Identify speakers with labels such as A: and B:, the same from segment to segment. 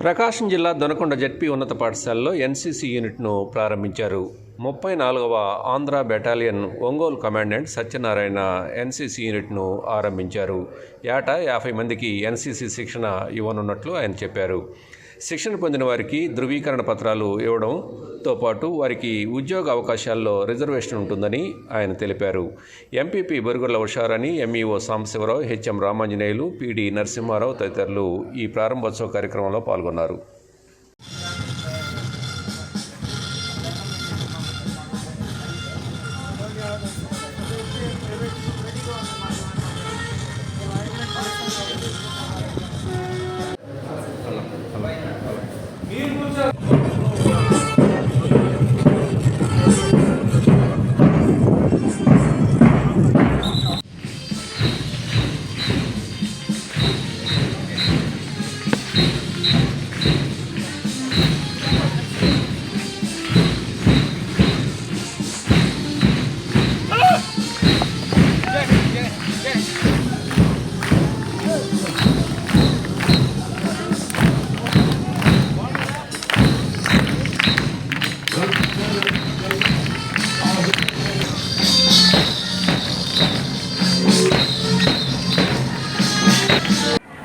A: ప్రకాశం జిల్లా దొనకొండ జెడ్పీ ఉన్నత పాఠశాలలో ఎన్సీసీ యూనిట్ను ప్రారంభించారు. 34వ Andhra battalion Ongole commandant Satyanarayana NCC యూనిట్ను ఆరంభించారు. ఏటా 50 మందికి ఎన్సీసీ శిక్షణ ఇవ్వనున్నట్లు ఆయన చెప్పారు. శిక్షణ పొందిన వారికి ధృవీకరణ పత్రాలు ఇవ్వడంతో పాటు వారికి ఉద్యోగ అవకాశాల్లో రిజర్వేషన్ ఉంటుందని ఆయన తెలిపారు. MPP Borugula Usharani, MEO Sambasivarao, HM Ramanjaneyulu, PD Narasimharao తదితరులు ఈ ప్రారంభోత్సవ కార్యక్రమంలో పాల్గొన్నారు.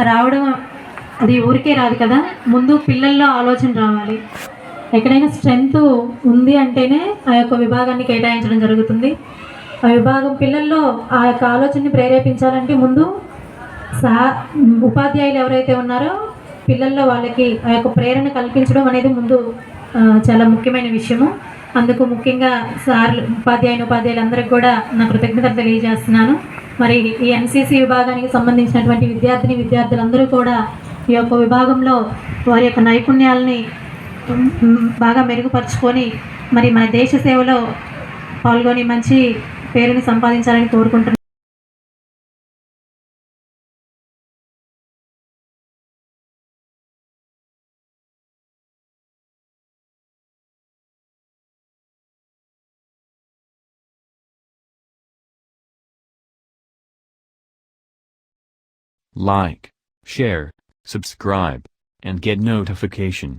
B: రావడం అది ఊరికే రాదు కదా. ముందు పిల్లల్లో ఆలోచన రావాలి. ఎక్కడైనా స్ట్రెంగ్త్ ఉంది అంటేనే ఆ యొక్క విభాగాన్ని కేటాయించడం జరుగుతుంది. ఆ విభాగం పిల్లల్లో ఆ యొక్క ఆలోచనని ప్రేరేపించాలంటే ముందు ఉపాధ్యాయులు ఎవరైతే ఉన్నారో పిల్లల్లో వాళ్ళకి ఆ యొక్క ప్రేరణ కల్పించడం అనేది ముందు చాలా ముఖ్యమైన విషయము. అందుకు ముఖ్యంగా ఉపాధ్యాయులు అందరికీ కూడా నా కృతజ్ఞతలు తెలియజేస్తున్నాను. మరి ఈ ఎన్సీసీ విభాగానికి సంబంధించినటువంటి విద్యార్థులందరూ కూడా ఈ యొక్క విభాగంలో వారి యొక్క నైపుణ్యాలని బాగా మెరుగుపరుచుకొని మరి మన దేశ సేవలో పాల్గొని మంచి పేరుని సంపాదించాలని కోరుకుంటున్నాను.
C: Like, share, subscribe, and get notification.